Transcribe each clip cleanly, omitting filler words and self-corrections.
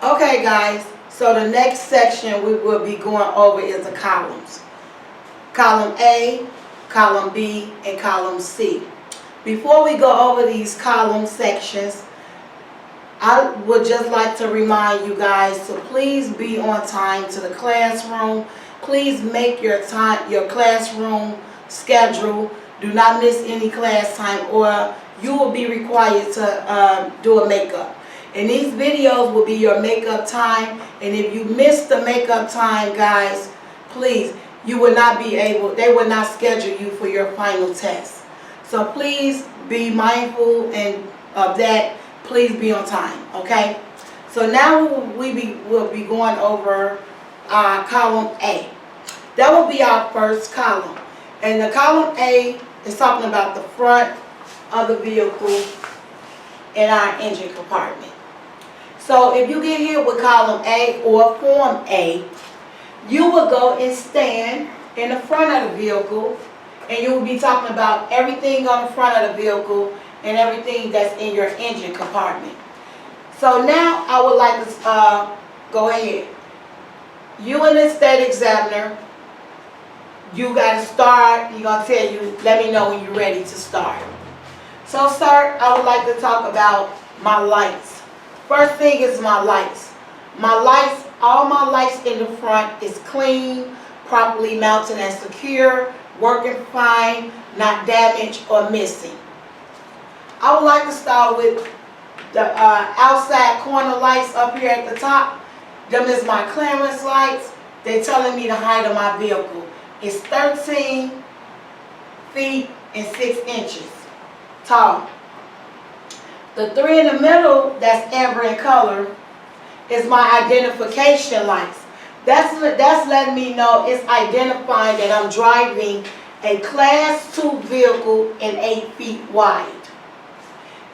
Okay guys, so the next section we will be going over is the columns. Column A, column B, and column C. Before we go over these column sections, I would just like to remind you guys to please be on time to the classroom. Please make your classroom schedule. Do not miss any class time or you will be required to do a makeup. And these videos will be your makeup time. And if you miss the makeup time, guys, please, you will not be able, they will not schedule you for your final test. So please be mindful of that. Please be on time, okay? So now we'll be going over column A. That will be our first column. And the column A is talking about the front of the vehicle and our engine compartment. So if you get here with column A or form A, you will go and stand in the front of the vehicle and you will be talking about everything on the front of the vehicle and everything that's in your engine compartment. So now I would like to go ahead. You and the state examiner, you got to start. You're going to tell you, let me know when you're ready to start. So sir, I would like to talk about my lights. First thing is my lights. My lights, all my lights in the front is clean, properly mounted and secure, working fine, not damaged or missing. I would like to start with the outside corner lights up here at the top. Them is my clearance lights. They're telling me the height of my vehicle. It's 13 feet and 6 inches tall. The three in the middle that's amber in color is my identification lights. That's letting me know it's identifying that I'm driving a Class 2 vehicle and 8 feet wide.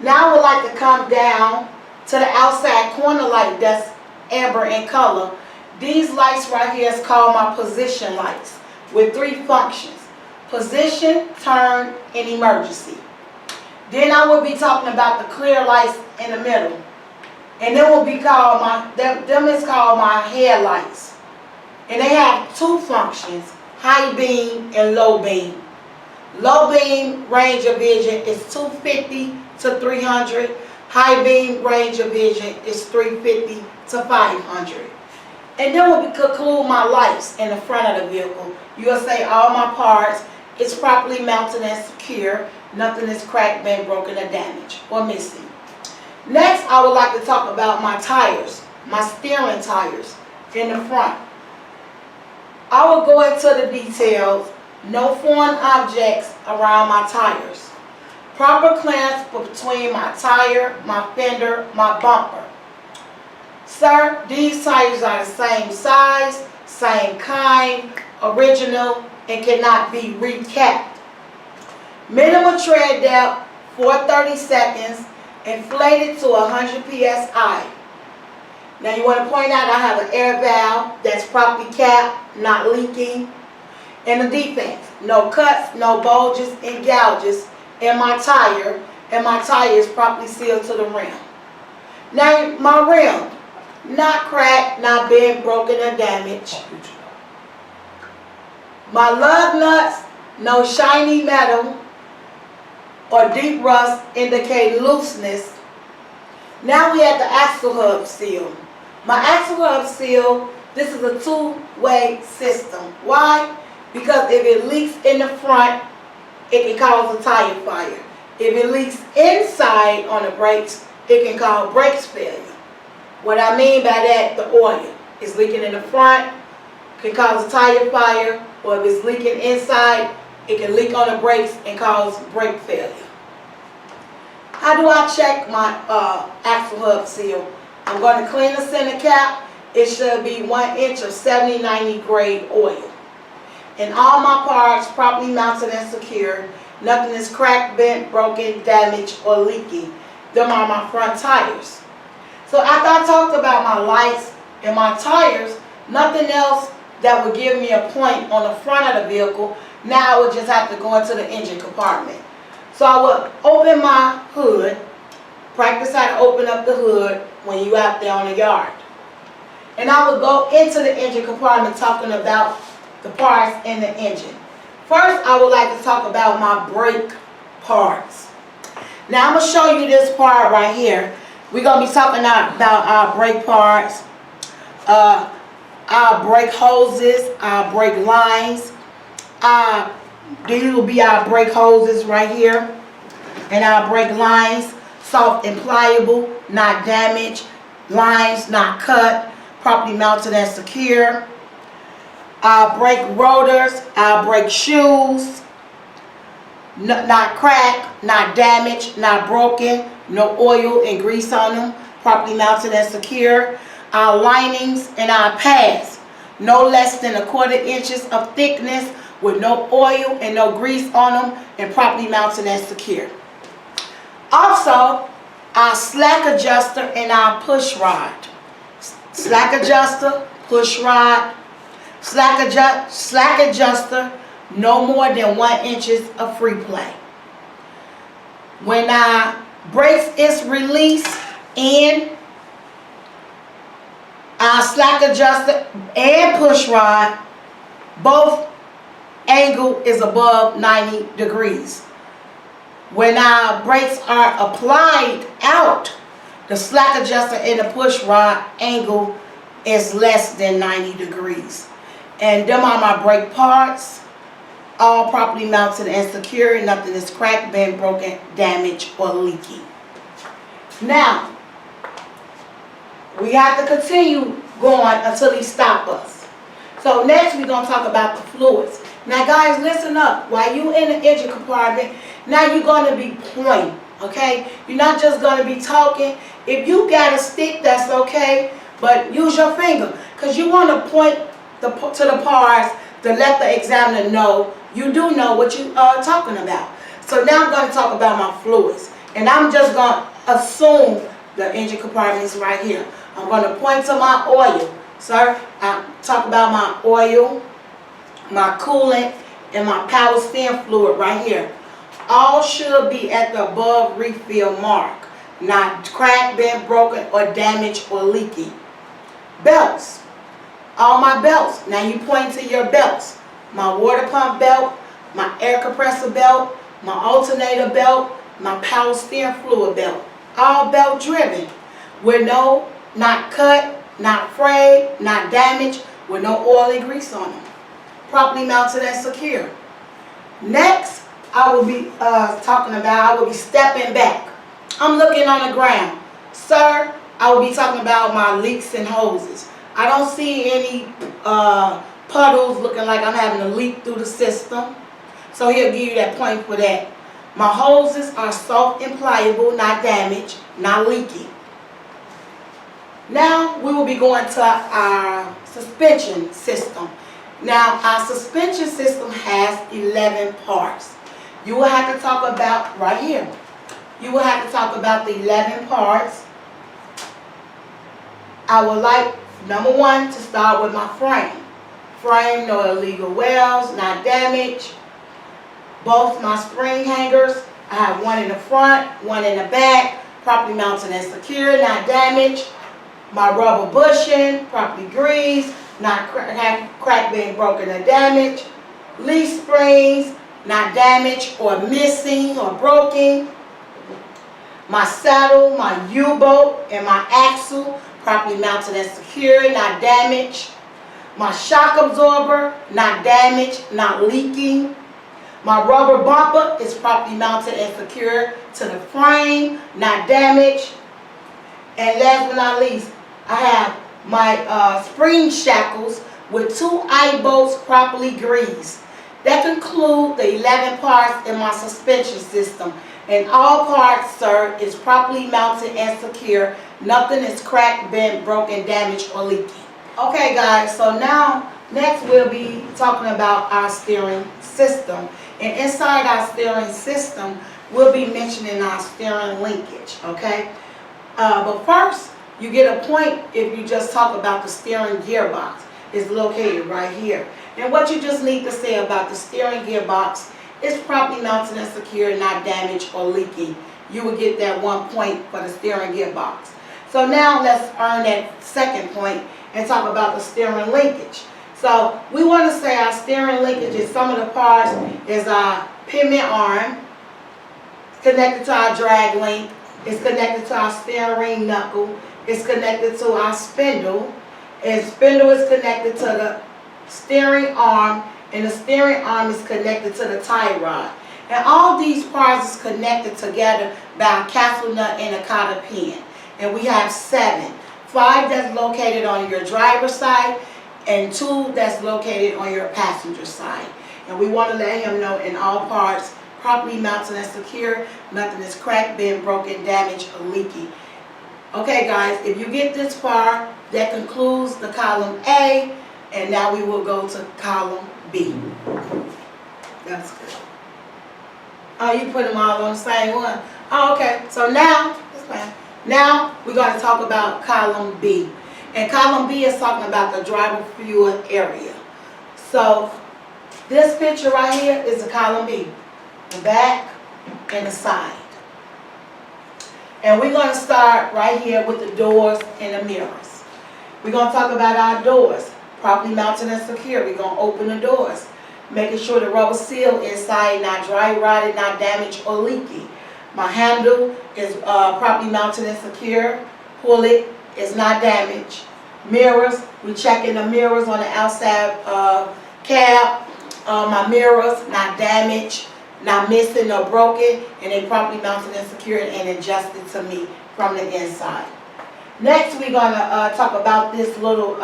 Now I would like to come down to the outside corner light that's amber in color. These lights right here is called my position lights with 3 functions: position, turn, and emergency. Then I will be talking about the clear lights in the middle. And them will be called them is called my headlights. And they have 2 functions, high beam and low beam. Low beam range of vision is 250 to 300. High beam range of vision is 350 to 500. And then we'll conclude my lights in the front of the vehicle. You'll say all my parts is properly mounted and secure. Nothing is cracked, bent, broken, or damaged, or missing. Next, I would like to talk about my tires, my steering tires in the front. I will go into the details. No foreign objects around my tires. Proper clearance between my tire, my fender, my bumper. Sir, these tires are the same size, same kind, original, and cannot be recapped. Minimum tread depth, 430 seconds, inflated to 100 psi. Now you want to point out I have an air valve that's properly capped, not leaking. And the defects, no cuts, no bulges and gouges in my tire, and my tire is properly sealed to the rim. Now my rim, not cracked, not bent, broken, or damaged. My lug nuts, no shiny metal or deep rust indicate looseness. Now we have the axle hub seal. My axle hub seal, this is a 2-way system. Why? Because if it leaks in the front, it can cause a tire fire. If it leaks inside on the brakes, it can cause brakes failure. What I mean by that, the oil is leaking in the front, can cause a tire fire, or if it's leaking inside, it can leak on the brakes and cause brake failure. How do I check my axle hub seal? I'm going to clean the center cap. It should be 1 inch of 70-90 grade oil. And all my parts properly mounted and secure. Nothing is cracked, bent, broken, damaged, or leaking. Them are my front tires. So after I talked about my lights and my tires, nothing else that would give me a point on the front of the vehicle. Now I would just have to go into the engine compartment. So I would open my hood, practice how to open up the hood when you're out there on the yard. And I will go into the engine compartment talking about the parts in the engine. First, I would like to talk about my brake parts. Now, I'm going to show you this part right here. We're going to be talking about our brake parts, our brake hoses, our brake lines. These will be our brake hoses right here. And our brake lines, soft and pliable, not damaged. Lines not cut, properly mounted and secure. Our brake rotors, our brake shoes, not cracked, not damaged, not broken, no oil and grease on them, properly mounted and secure. Our linings and our pads, no less than 1/4 inches of thickness with no oil and no grease on them and properly mounted and secure. Also, our slack adjuster and our push rod. Slack adjuster, push rod. Slack adjuster, no more than 1 inch of free play. When our brakes is released in, our slack adjuster and push rod, both angle is above 90 degrees. When our brakes are applied out, the slack adjuster and the push rod angle is less than 90 degrees. And them are my brake parts, all properly mounted and secure. Nothing is cracked, bent, broken, damaged, or leaky. Now, we have to continue going until he stops us. So next we're going to talk about the fluids. Now guys, listen up. While you in the engine compartment, now you're going to be pointing, okay? You're not just going to be talking. If you got a stick, that's okay, but use your finger, because you want to point to the parts to let the examiner know you do know what you are talking about. So now I'm going to talk about my fluids, and I'm just going to assume the engine compartment is right here. I'm going to point to my oil. Sir, I talk about my oil, my coolant, and my power steering fluid right here. All should be at the above refill mark, not cracked, bent, broken, or damaged, or leaky. Belts. All my belts. Now you point to your belts. My water pump belt, my air compressor belt, my alternator belt, my power steering fluid belt. All belt driven, with no, not cut, not frayed, not damaged, with no oil and grease on them. Properly mounted and secure. Next, I will be I will be stepping back. I'm looking on the ground. Sir, I will be talking about my leaks and hoses. I don't see any puddles looking like I'm having a leak through the system. So he'll give you that point for that. My hoses are soft and pliable, not damaged, not leaky. Now we will be going to our suspension system. Now our suspension system has 11 parts. You will have to talk about right here. You will have to talk about the 11 parts. I would like, number one, to start with my frame. Frame, no illegal welds, not damaged. Both my spring hangers, I have one in the front, one in the back, properly mounted and secure, not damaged. My rubber bushing, properly greased, not cracked, bent, broken, or damaged. Leaf springs, not damaged or missing or broken. My saddle, my U-bolt, and my axle, properly mounted and secure, not damaged. My shock absorber, not damaged, not leaking. My rubber bumper is properly mounted and secure to the frame, not damaged. And last but not least, I have my spring shackles with 2 eye bolts properly greased. That concludes the 11 parts in my suspension system. And all parts, sir, is properly mounted and secure. Nothing is cracked, bent, broken, damaged, or leaky. Okay, guys, so now, next we'll be talking about our steering system. And inside our steering system, we'll be mentioning our steering linkage, okay? But first, you get a point if you just talk about the steering gearbox. It's located right here. And what you just need to say about the steering gearbox is properly mounted and secure, not damaged or leaky. You will get that 1 point for the steering gearbox. So now let's earn that second point, and talk about the steering linkage. So we want to say our steering linkage is some of the parts is our pivot arm, connected to our drag link, it's connected to our steering ring knuckle, it's connected to our spindle, and spindle is connected to the steering arm, and the steering arm is connected to the tie rod. And all these parts is connected together by a castle nut and a cotter pin. And we have 7. 5 that's located on your driver's side, and 2 that's located on your passenger side. And we want to let him know in all parts, properly mounted and secure, nothing is cracked, bent, broken, damaged, or leaky. Okay guys, if you get this far, that concludes the column A, and now we will go to column B. That's good. Oh, you put them all on the same one. Oh, okay. So now, now we're going to talk about column B. And column B is talking about the driver fuel area. So this picture right here is the column B. The back and the side. And we're going to start right here with the doors and the mirrors. We're going to talk about our doors. Properly mounted and secure. We're going to open the doors, making sure the rubber seal inside not dry rotted, not damaged or leaky. My handle is properly mounted and secure. Pull it, it's not damaged. Mirrors, we checking the mirrors on the outside cap. My mirrors not damaged, not missing or broken, and they properly mounted and secured and adjusted to me from the inside. Next, we're going to talk about this little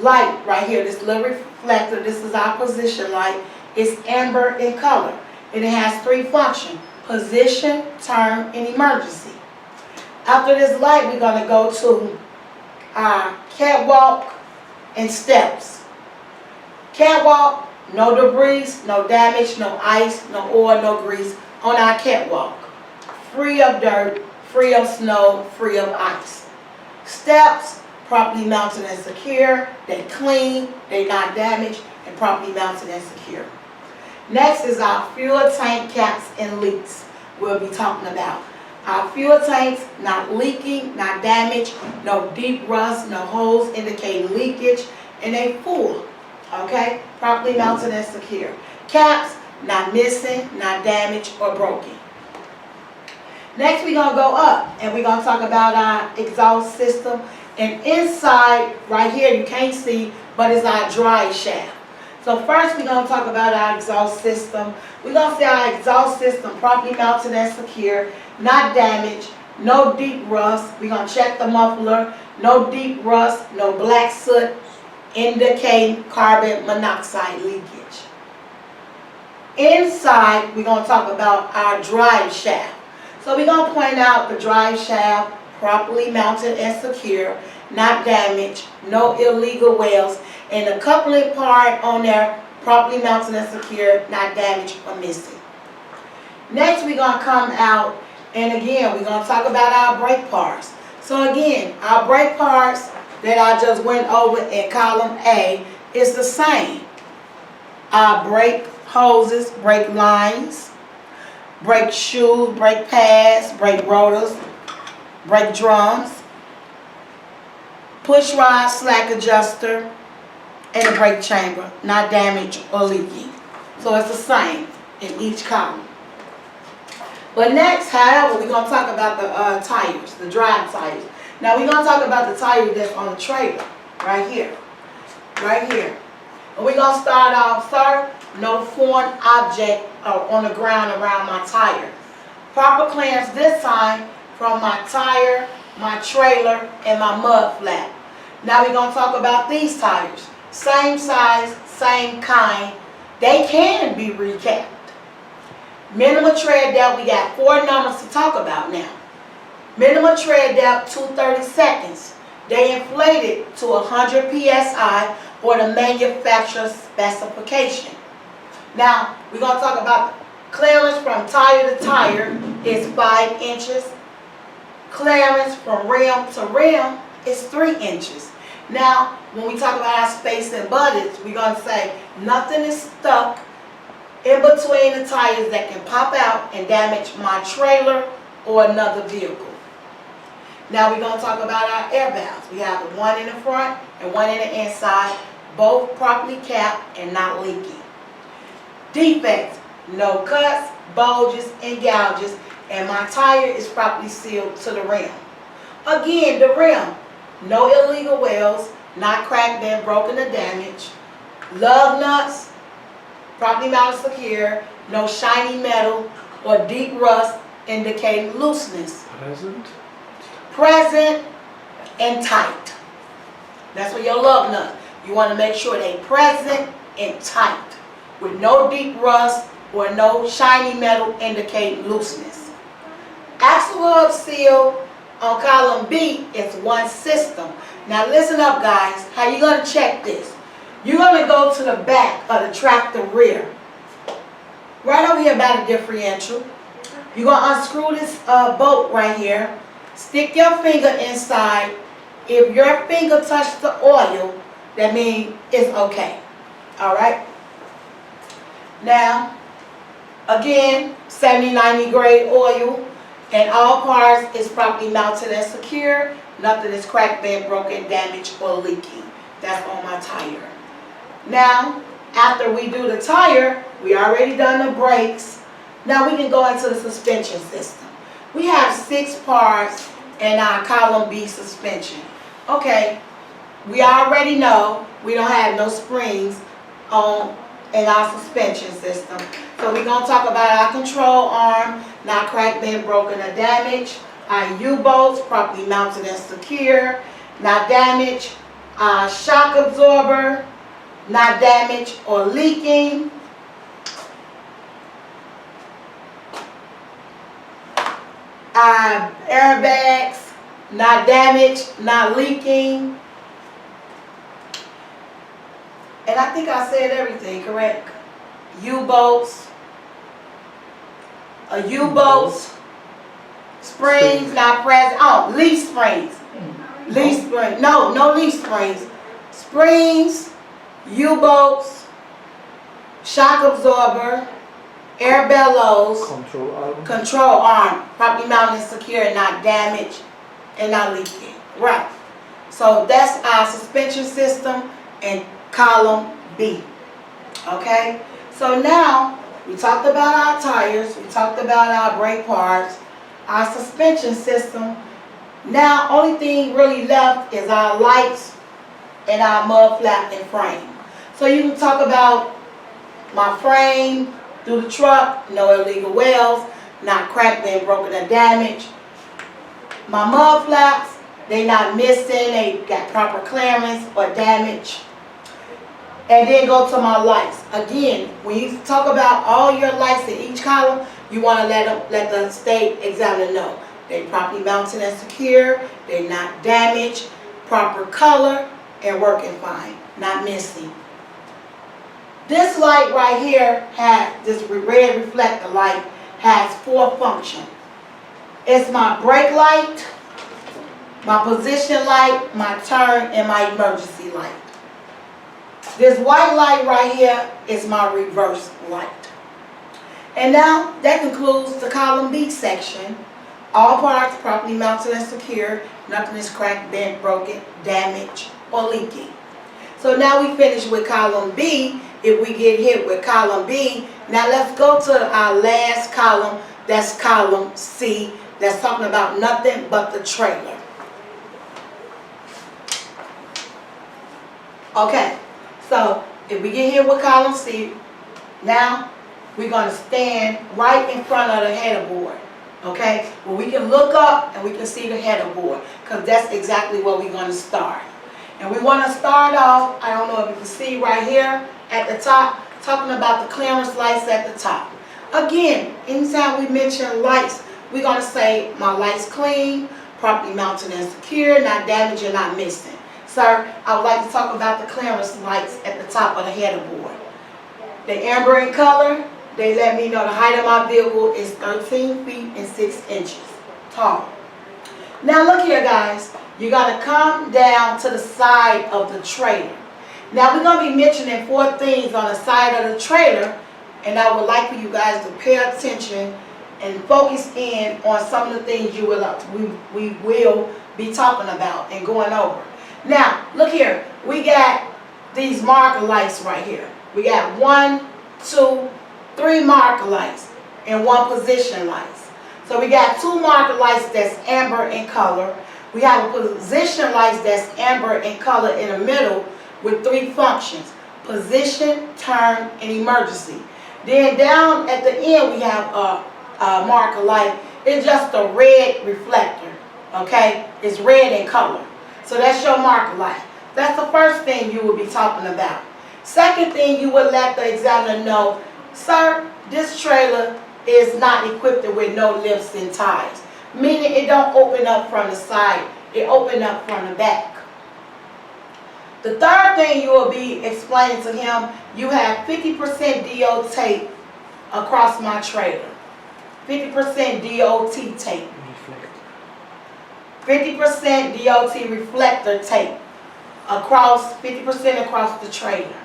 light right here, this little reflector. This is our position light. It's amber in color, and it has 3 functions: position, turn, and emergency. After this light, we're going to go to our catwalk and steps. Catwalk, no debris, no damage, no ice, no oil, no grease on our catwalk. Free of dirt, free of snow, free of ice. Steps, properly mounted and secure. They clean, they not damaged, and properly mounted and secure. Next is our fuel tank caps and leaks we'll be talking about. Our fuel tanks not leaking, not damaged, no deep rust, no holes indicating leakage, and they full. Okay? Properly mounted and secure. Caps not missing, not damaged, or broken. Next we're going to go up, and we're going to talk about our exhaust system. And inside, right here, you can't see, but it's our drive shaft. So first we're going to talk about our exhaust system. We're going to say our exhaust system properly mounted and secure, not damaged, no deep rust. We're going to check the muffler, no deep rust, no black soot indicating carbon monoxide leakage. Inside, we're going to talk about our drive shaft. So we're going to point out the drive shaft, properly mounted and secure, not damaged, no illegal welds, and the coupling part on there, properly mounted and secure, not damaged or missing. Next, we're going to come out, and again, we're going to talk about our brake parts. So again, our brake parts that I just went over in column A is the same. Our brake hoses, brake lines, brake shoes, brake pads, brake rotors, brake drums, push rod, slack adjuster, and the brake chamber, not damaged or leaking. So it's the same in each column. But next, however, we're going to talk about the tires, the drive tires. Now we're going to talk about the tire that's on the trailer, right here, right here. And we're going to start off, sir, no foreign object on the ground around my tire. Proper clearance this time from my tire, my trailer, and my mud flap. Now we're going to talk about these tires. Same size, same kind. They can be recapped. Minimum tread depth, we got 4 numbers to talk about now. Minimum tread depth, 230 seconds. They inflated to 100 psi or the manufacturer's specification. Now, we're going to talk about clearance from tire to tire is 5 inches. Clearance from rim to rim is 3 inches. Now, when we talk about our space and buttons, we're going to say nothing is stuck in between the tires that can pop out and damage my trailer or another vehicle. Now we're going to talk about our air valves. We have the one in the front and one in the inside, both properly capped and not leaking. Defects: no cuts, bulges, and gouges, and my tire is properly sealed to the rim. Again, the rim: no illegal welds, not cracked, bent, broken, or damaged. Lug nuts, properly mounted secure, no shiny metal or deep rust indicating looseness. Present and tight. That's what your lug nuts. You want to make sure they present and tight, with no deep rust or no shiny metal indicating looseness. Axle hub seal on column B is one system. Now listen up, guys. How you going to check this? You're going to go to the back of the tractor rear. Right over here by the differential. You're going to unscrew this bolt right here. Stick your finger inside. If your finger touches the oil, that means it's okay. Alright? Now, again, 70-90 grade oil, and all parts is properly mounted and secure. Nothing is cracked, bent, broken, damaged, or leaking. That's on my tire. Now, after we do the tire, we already done the brakes. Now we can go into the suspension system. We have 6 parts in our column B suspension. Okay, we already know we don't have no springs in our suspension system. So we're going to talk about our control arm, not cracked, bent, broken, or damaged. Our U-bolts, properly mounted and secure, not damaged. Our shock absorber, not damaged or leaking. Our airbags, not damaged, not leaking. And I think I said everything, correct? U-bolts, U-bolts, springs not present. Oh, leaf springs. Leaf springs. No leaf springs. Springs, U-bolts, shock absorber, air bellows, control arm, properly mounted and secure, not damaged and not leaking. Right. So that's our suspension system in column B. Okay. So now we talked about our tires, we talked about our brake parts, our suspension system. Now only thing really left is our lights and our mud flap and frame. So you can talk about my frame through the truck, no illegal welds, not cracked, bent, broken, or damaged. My mud flaps, they not missing, they got proper clearance or damage. And then go to my lights. Again, when you talk about all your lights in each column, you want to let the state examiner know they properly mounted and secure, they're not damaged, proper color, and working fine, not missing. This light right here this red reflector light has 4 functions. It's my brake light, my position light, my turn, and my emergency light. This white light right here is my reverse light. And now that concludes the column B section. All parts properly mounted and secure. Nothing is cracked, bent, broken, damaged, or leaking. So now we finish with column B. If we get hit with column B, now let's go to our last column. That's column C. That's talking about nothing but the trailer. Okay. So if we get hit with column C, now we're going to stand right in front of the header board. Okay? Well, we can look up and we can see the header board, because that's exactly where we're going to start. And we want to start off, I don't know if you can see right here at the top, talking about the clearance lights at the top. Again, anytime we mention lights, we're going to say my lights clean, properly mounted and secure, not damaged and not missing. Sir, I would like to talk about the clearance lights at the top of the header board. The amber in color, they let me know the height of my vehicle is 13 feet and 6 inches tall. Now look here, guys. You're going to come down to the side of the trailer. Now we're going to be mentioning 4 things on the side of the trailer, and I would like for you guys to pay attention and focus in on some of the things you will we will be talking about and going over. Now, look here. We got these marker lights right here. We got 1, 2, 3 marker lights and 1 position lights. So we got 2 marker lights that's amber in color. We have a position lights that's amber in color in the middle with 3 functions: position, turn, and emergency. Then down at the end we have a marker light. It's just a red reflector, okay? It's red in color. So that's your marker light. That's the first thing you will be talking about. Second thing, you would let the examiner know, sir, this trailer is not equipped with no lifts and ties. Meaning it don't open up from the side, it open up from the back. The third thing you will be explaining to him, you have 50% DO tape across my trailer. 50% DOT tape. 50% DOT reflector tape across, 50% across the trailer.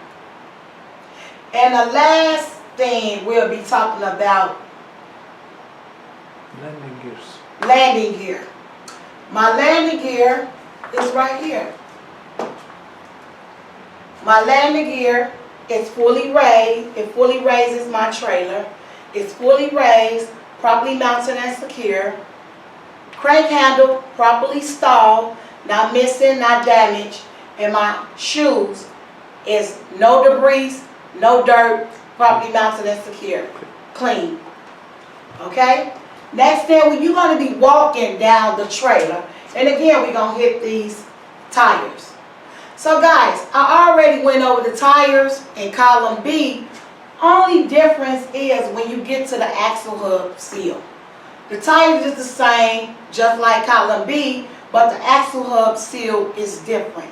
And the last thing we'll be talking about, landing gears. Landing gear. My landing gear is right here. My landing gear is fully raised. It fully raises my trailer. It's fully raised, properly mounted and secure. Crank handle properly stalled, not missing, not damaged. And my shoes is no debris, no dirt, properly mounted and secure. Clean. Okay? Next thing, you're going to be walking down the trailer. And again, we're going to hit these tires. So guys, I already went over the tires in column B. Only difference is when you get to the axle hub seal. The tires is the same, just like column B, but the axle hub seal is different.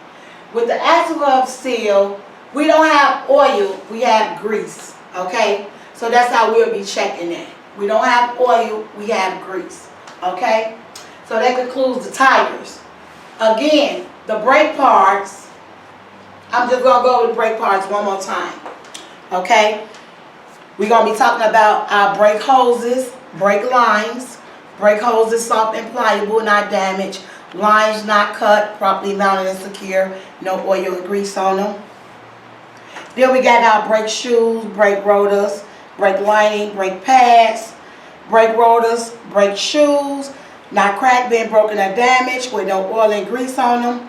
With the axle hub seal, we don't have oil, we have grease, okay? So that's how we'll be checking that. We don't have oil, we have grease, okay? So that concludes the tires. Again, the brake parts, I'm just going to go over the brake parts one more time, okay? We're going to be talking about our brake hoses, brake lines, brake hoses soft and pliable, not damaged, lines not cut, properly mounted and secure, no oil and grease on them. Then we got our brake shoes, brake rotors, brake lining, brake pads, brake rotors, brake shoes, not cracked, bent, broken, or damaged, with no oil and grease on them.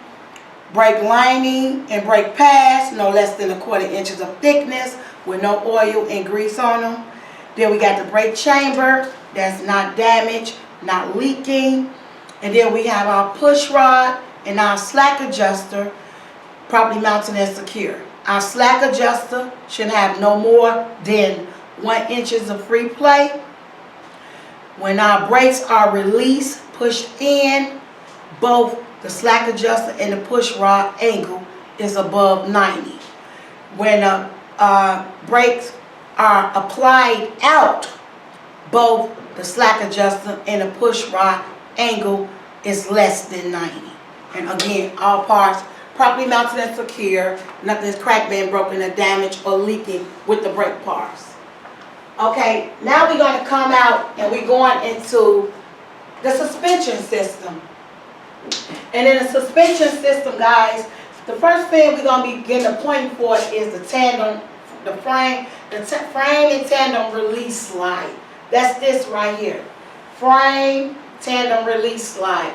Brake lining and brake pads, no less than 1/4 inches of thickness, with no oil and grease on them. Then we got the brake chamber, that's not damaged, not leaking. And then we have our push rod and our slack adjuster, properly mounted and secure. Our slack adjuster should have no more than 1 inch of free play. When our brakes are released, pushed in, both the slack adjuster and the push rod angle is above 90. When brakes are applied out, both the slack adjuster and the push rod angle is less than 90. And again, all parts properly mounted and secure, nothing's cracked, bent, broken, or damaged, or leaking with the brake parts. Okay, now we're going to come out and we're going into the suspension system. And in the suspension system, guys, the first thing we're going to be getting a point for is the tandem, the frame and tandem release slide. That's this right here. Frame, tandem release slide.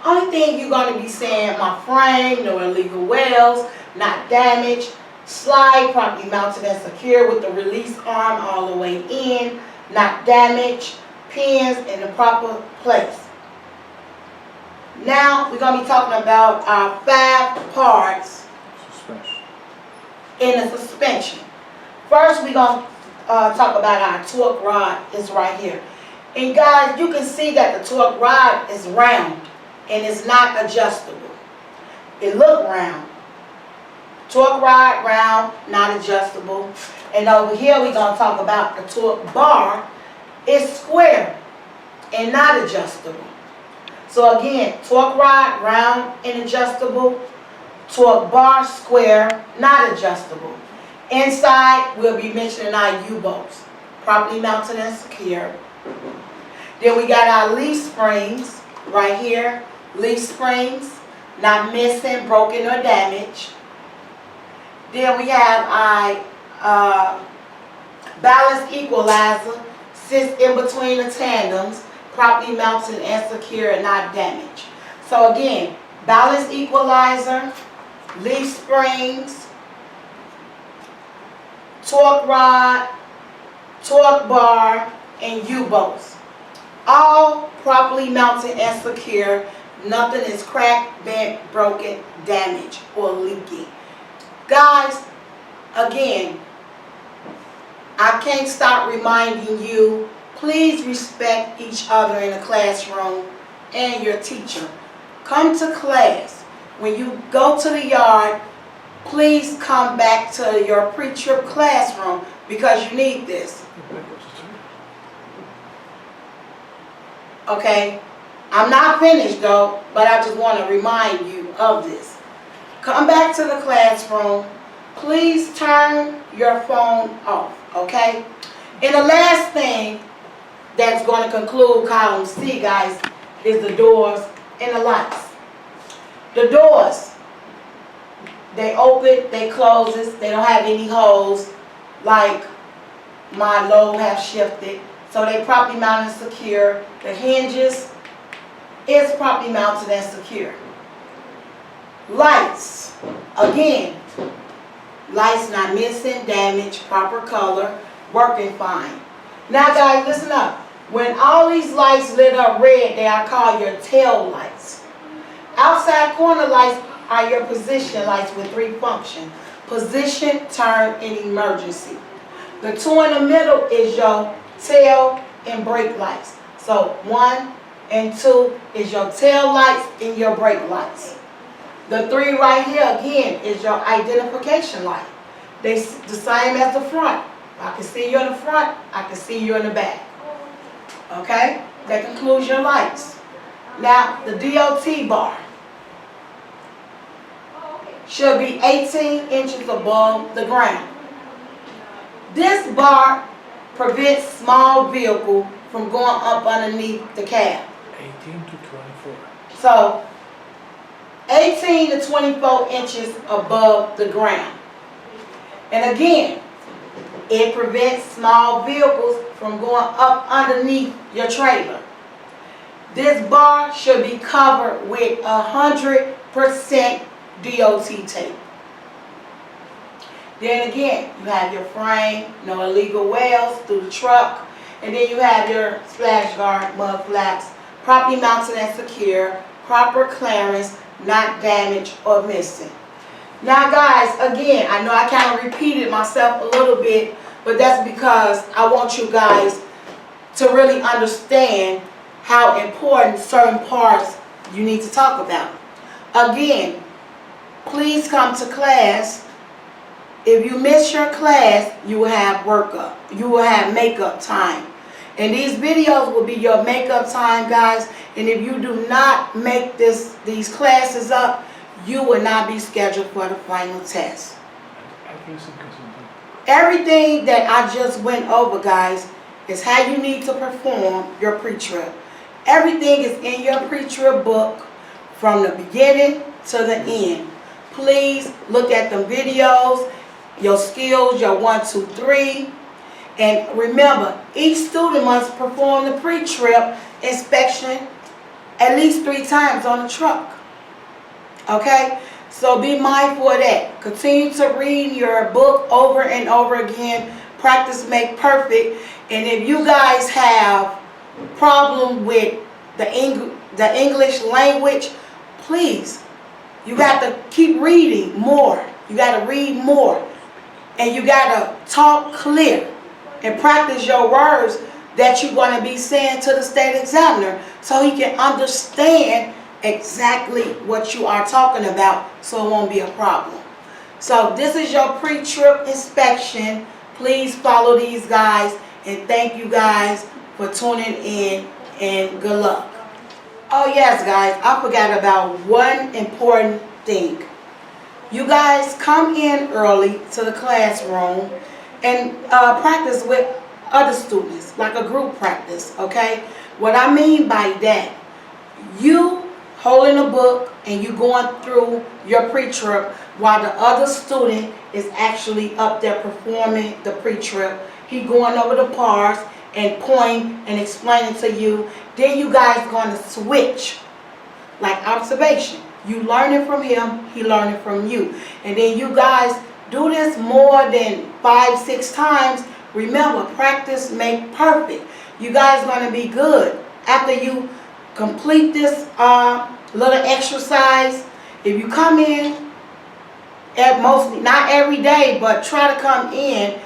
Only thing you're going to be saying, my frame, no illegal welds, not damaged, slide properly mounted and secure with the release arm all the way in, not damaged, pins in the proper place. Now we're going to be talking about our 5 parts in the suspension. First we're going to talk about our torque rod. It's right here. And guys, you can see that the torque rod is round and it's not adjustable. It look round. Torque rod round, not adjustable. And over here we're going to talk about the torque bar. It's square and not adjustable. So again, torque rod round and adjustable. Torque bar square, not adjustable. Inside we'll be mentioning our U-bolts. Properly mounted and secure. Then we got our leaf springs right here. Leaf springs, not missing, broken, or damaged. Then we have our balance equalizer, sits in between the tandems, properly mounted and secure and not damaged. So again, balance equalizer, leaf springs, torque rod, torque bar, and U-bolts. All properly mounted and secure. Nothing is cracked, bent, broken, damaged, or leaking. Guys, again, I can't stop reminding you, please respect each other in the classroom and your teacher. Come to class. When you go to the yard, please come back to your pre-trip classroom because you need this. Okay? I'm not finished though, but I just want to remind you of this. Come back to the classroom. Please turn your phone off, okay? And the last thing that's going to conclude column C, guys, is the doors and the lights. The doors, they open, they closes, they don't have any holes like my load have shifted. So they properly mounted and secure. The hinges is properly mounted and secure. Lights, again, lights not missing, damaged, proper color, working fine. Now guys, listen up. When all these lights lit up red, they are called your tail lights. Outside corner lights are your position lights with 3 functions. Position, turn, and emergency. The 2 in the middle is your tail and brake lights. So 1 and 2 is your tail lights and your brake lights. The 3 right here again is your identification light. They the same as the front. I can see you in the front, I can see you in the back. Okay? That concludes your lights. Now the DOT bar should be 18 inches above the ground. This bar prevents small vehicle from going up underneath the cab. 18 to 24. So 18 to 24 inches above the ground. And again, it prevents small vehicles from going up underneath your trailer. This bar should be covered with 100% DOT tape. Then again, you have your frame, no illegal welds through the truck, and then you have your splash guard, mud flaps, properly mounted and secure, proper clearance, not damaged or missing. Now guys, again, I know I kind of repeated myself a little bit, but that's because I want you guys to really understand how important certain parts you need to talk about. Again, please come to class. If you miss your class, you will have workup. You will have makeup time. And these videos will be your makeup time, guys. And if you do not make these classes up, you will not be scheduled for the final test. Everything that I just went over, guys, is how you need to perform your pre-trip. Everything is in your pre-trip book from the beginning to the end. Please look at the videos, your skills, your 1, 2, 3. And remember, each student must perform the pre-trip inspection at least 3 times on the truck. Okay? So be mindful of that. Continue to read your book over and over again. Practice make perfect. And if you guys have problem with the English language, please, you got to keep reading more. You got to read more. And you got to talk clear and practice your words that you're going to be saying to the state examiner so he can understand exactly what you are talking about, so it won't be a problem. So this is your pre-trip inspection. Please follow these guys, and thank you guys for tuning in, and good luck. Oh yes guys, I forgot about one important thing. You guys come in early to the classroom and practice with other students, like a group practice, okay? What I mean by that, you holding a book and you going through your pre-trip while the other student is actually up there performing the pre-trip. He going over the parts and pointing and explaining to you. Then you guys going to switch, like observation. You learning from him, he learning from you. And then you guys do this more than 5-6 times. Remember, practice make perfect. You guys going to be good. After you complete this little exercise, if you come in at mostly, not every day, but try to come in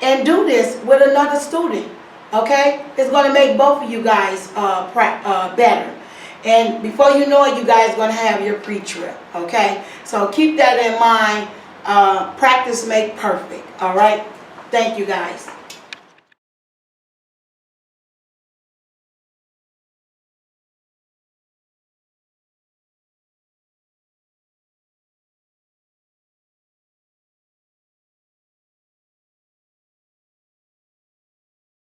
and do this with another student, okay? It's going to make both of you guys better. And before you know it, you guys are going to have your pre-trip, okay? So keep that in mind. Practice make perfect, all right? Thank you, guys.